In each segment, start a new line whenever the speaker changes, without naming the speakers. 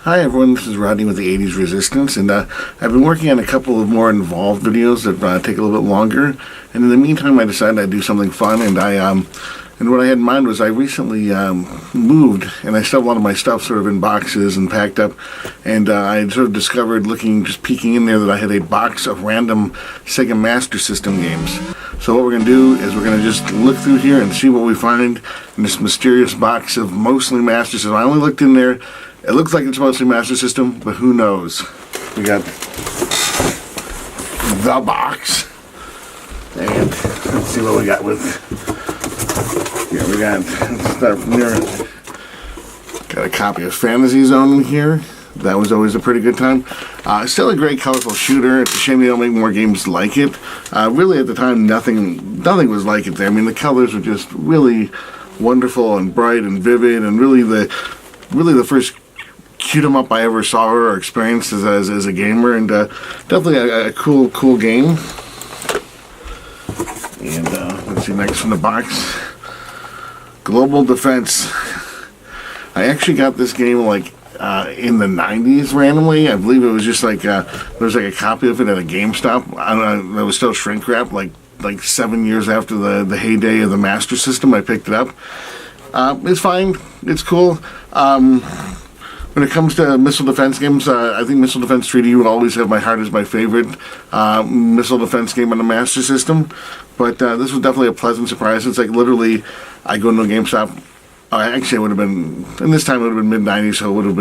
Hi everyone, this is Rodney with the 80s Resistance, and I've been working on a couple of more involved videos that take a little bit longer, and in the meantime I decided I'd do something fun, and what I had in mind was I recently moved, and I still have a lot of my stuff sort of in boxes and packed up, and I had sort of discovered, just peeking in there, that I had a box of random Sega Master System games. So what we're going to do is we're going to just look through here and see what we find in this mysterious box of mostly Master System. I only looked in there. It looks like it's mostly Master System, but who knows? We got the box. And let's see what we got with. Yeah, let's start from there. Got a copy of Fantasy Zone in here. That was always a pretty good time. Still a great, colorful shooter. It's a shame they don't make more games like it. Really, at the time, nothing was like it there. I mean, the colors were just really wonderful and bright and vivid, and really the first shoot 'em up I ever saw or experienced as a gamer, and definitely a cool game. And let's see, next from the box, Global Defense. I actually got this game in the 90s randomly. I believe it was just there was a copy of it at a GameStop. I don't know, it was still shrink wrap, like 7 years after the heyday of the Master System. I picked it up. It's fine. It's cool. When it comes to missile defense games, I think Missile Defense 3D will always have my heart as my favorite missile defense game on the Master System. But this was definitely a pleasant surprise. It's like literally, I go into a GameStop. Actually, it would have been, and this time it would have been mid-90s, so it would have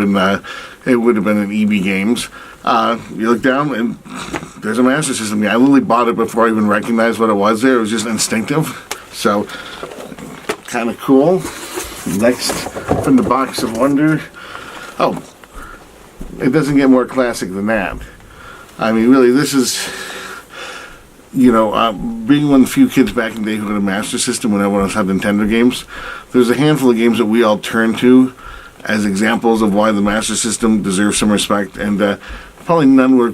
been an EB Games. You look down and there's a Master System game. I literally bought it before I even recognized what it was there. It was just instinctive. So, kind of cool. Next, from the box of wonder. Oh, it doesn't get more classic than that. I mean, really, this is, being one of the few kids back in the day who had a Master System when everyone else had Nintendo games, there's a handful of games that we all turn to as examples of why the Master System deserves some respect, and probably none were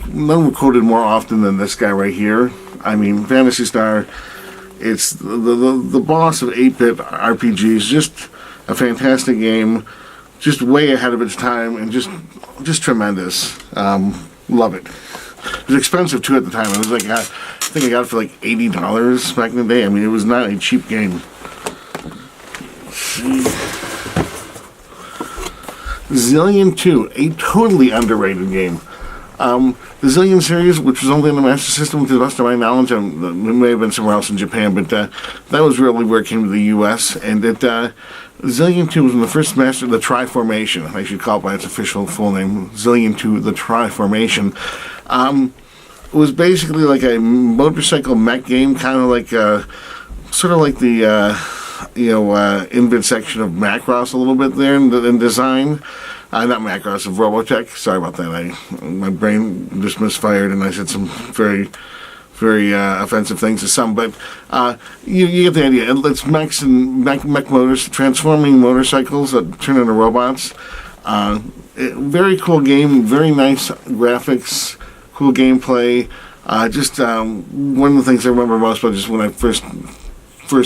quoted more often than this guy right here. I mean, Phantasy Star, it's the boss of 8-bit RPGs, just a fantastic game. Just way ahead of its time, and just tremendous. Love it. It was expensive too at the time. It was I think I got it for $80 back in the day. I mean, it was not a cheap game. Let's see. Zillion 2, a totally underrated game. The Zillion series, which was only in the Master System, to the best of my knowledge, it may have been somewhere else in Japan, but that was really where it came to the U.S. And Zillion 2 was in the first Master, the Tri-Formation. I should call it by its official full name, Zillion 2, the Tri-Formation. It was basically like a motorcycle mech game, kind of sort of like the Invid section of Macross a little bit there in design. Not Macross, of Robotech. Sorry about that. My brain just misfired, and I said some very, very offensive things to some. But you get the idea. It's mechs and mech motors, transforming motorcycles that turn into robots. Very cool game. Very nice graphics. Cool gameplay. Just one of the things I remember most about just when I first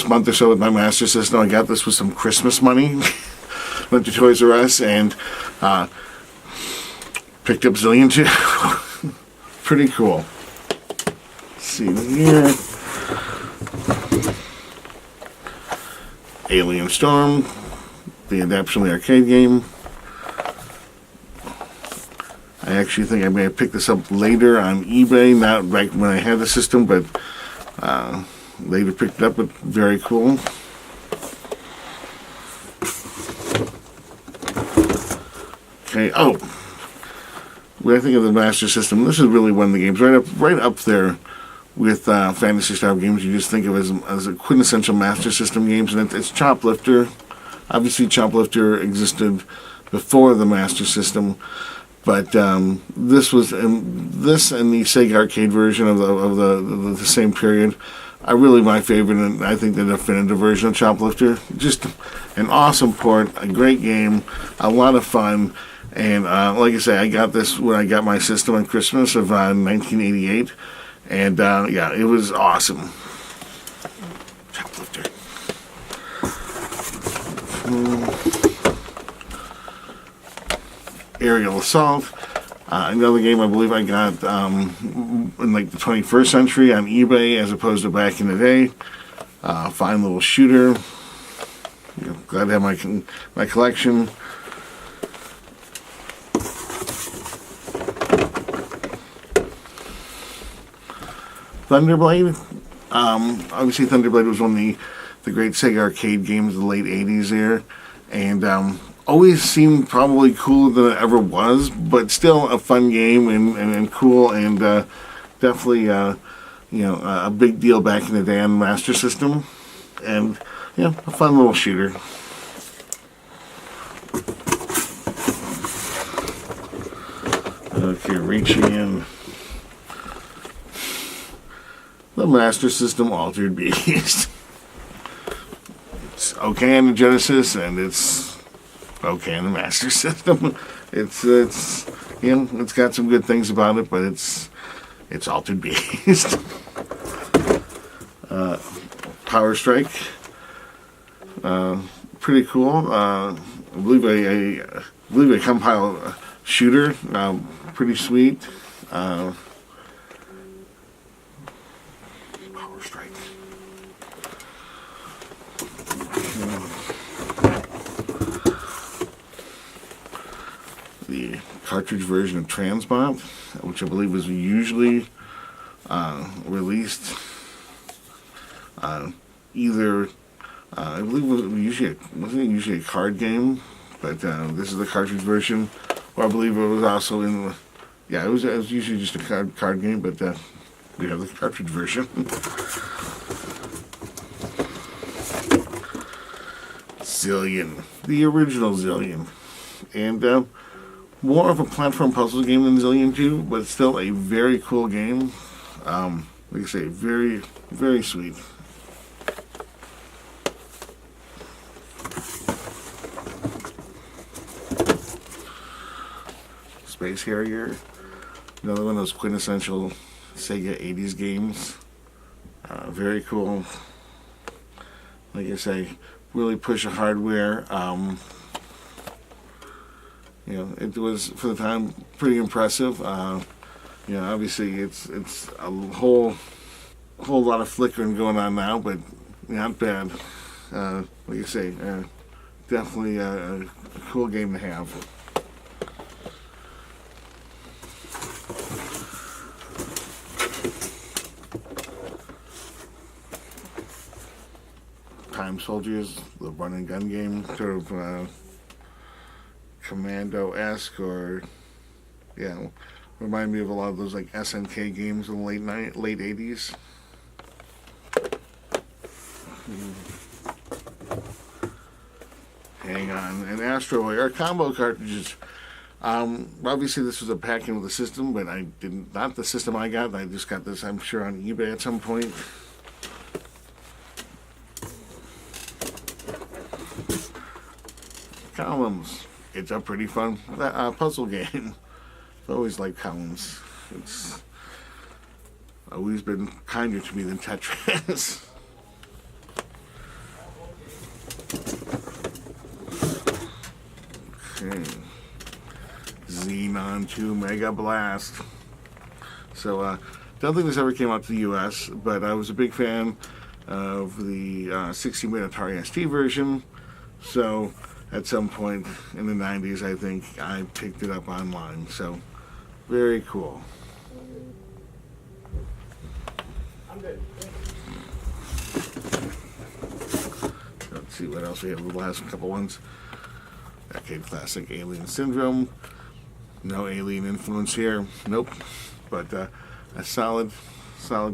month or so with my Master System, I got this with some Christmas money. Went to Toys R Us and picked up Zillion 2. Pretty cool. Let's see here. Alien Storm, the adaptation of the arcade game. I actually think I may have picked this up later on eBay, not right when I had the system, but later picked it up, but very cool. Okay, when I think of the Master System, this is really one of the games right up there with Phantasy Star games you just think of as a quintessential Master System games, and it's Choplifter. Obviously, Choplifter existed before the Master System, but this and the Sega arcade version of the same period are really my favorite, and I think the definitive version of Choplifter. Just an awesome port, a great game, a lot of fun. And like I say, I got this when I got my system on Christmas of 1988, and yeah, it was awesome. Choplifter. Aerial Assault. Another game I believe I got in like the 21st century on eBay as opposed to back in the day. Fine little shooter. Glad to have my collection. Thunderblade. Obviously, Thunderblade was one of the great Sega arcade games of the late 80s there. And always seemed probably cooler than it ever was, but still a fun game and cool, and definitely a big deal back in the day on the Master System. And a fun little shooter. Okay, reaching in. The Master System Altered Beast. It's okay on the Genesis, and it's okay on the Master System. It's got some good things about it, but it's Altered Beast. Power Strike. Pretty cool. I believe a compile shooter. Pretty sweet. Power Strike. The cartridge version of Transmot, which I believe was usually released either. I believe wasn't it usually a card game, but this is the cartridge version. Or I believe it was also in. It was usually just a card game, but we have the cartridge version. Zillion, the original Zillion, and more of a platform puzzle game than Zillion 2, but still a very cool game. Like I say, very, very sweet. Space Harrier, another one of those quintessential Sega 80s games. Very cool. Like I say, really push the hardware. It was for the time pretty impressive. Obviously it's a whole lot of flickering going on now, but not bad. Like I say, definitely a cool game to have. Time Soldiers, the run and gun game, sort of Commando-esque, or remind me of a lot of those like SNK games in the late 80s. Hang on, and Astro Air combo cartridges. Obviously this was a pack-in with the system, but not the system I got. I just got this, I'm sure, on eBay at some point. Columns. It's a pretty fun puzzle game. I've always liked Columns. It's always been kinder to me than Tetris. Okay. Xenon 2 Mega Blast. So, don't think this ever came out to the US, but I was a big fan of the 60-minute Atari ST version. So, at some point in the 90s, I think I picked it up online. So, very cool. I'm good. Let's see what else we have. The last couple ones. Arcade classic Alien Syndrome. No alien influence here. Nope. But a solid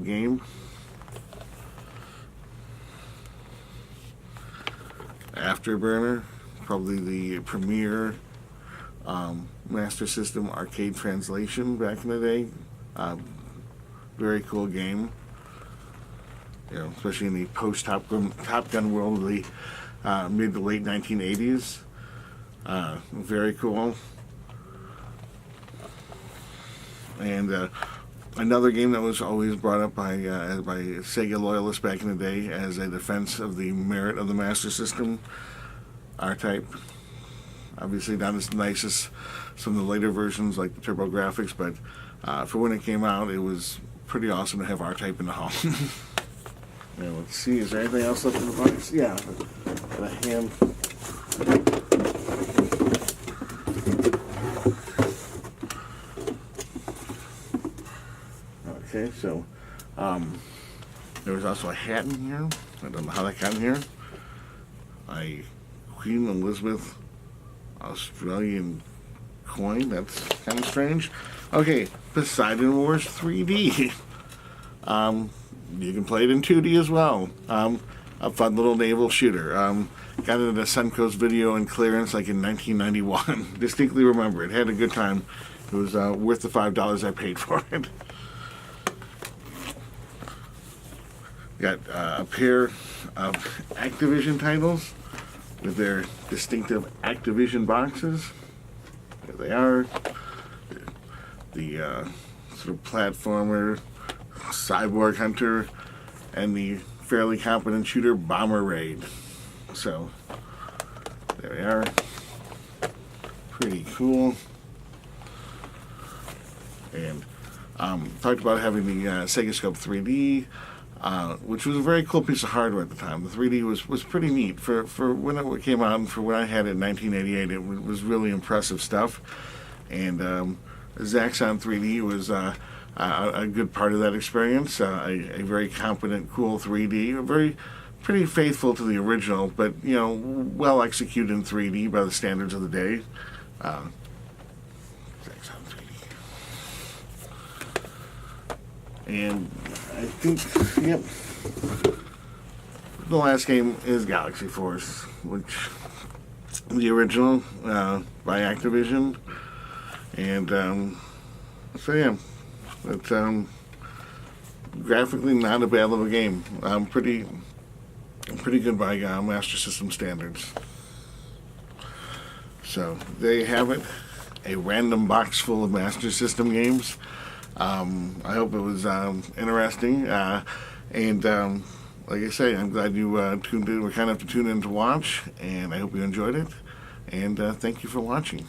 game. Afterburner. Probably the premier Master System arcade translation back in the day. Very cool game. Especially in the post-Top Gun world of the mid to late 1980s. Very cool. And another game that was always brought up by Sega loyalists back in the day as a defense of the merit of the Master System. R-Type. Obviously not as nice as some of the later versions like the Turbo Graphics, but for when it came out, it was pretty awesome to have R-Type in the home. Now let's see, is there anything else left in the box? Yeah, got a hand. Okay, so there was also a hat in here. I don't know how that got in here. A Queen Elizabeth Australian coin. That's kind of strange. Okay, Poseidon Wars 3D. You can play it in 2D as well. A fun little naval shooter. Got it at a Suncoast video and clearance like in 1991. Distinctly remember it. Had a good time. It was worth the $5 I paid for it. Got a pair of Activision titles with their distinctive Activision boxes. There they are. The sort of platformer, cyborg hunter, and the fairly competent shooter Bomber Raid. So there we are. Pretty cool. And talked about having the Sega Scope 3D. Which was a very cool piece of hardware at the time. The 3D was pretty neat. For when it came out and for when I had it in 1988, it was really impressive stuff. And Zaxxon 3D was a good part of that experience. A very competent, cool 3D. Pretty faithful to the original, but, you know, well executed in 3D by the standards of the day. Zaxxon 3D. And I think, yep, the last game is Galaxy Force, which the original by Activision, and so yeah, it's graphically not a bad little game. Pretty good by Master System standards. So there you have it, a random box full of Master System games. I hope it was interesting, and like I say, I'm glad you tuned in. We're kind of to tune in to watch, and I hope you enjoyed it. And thank you for watching.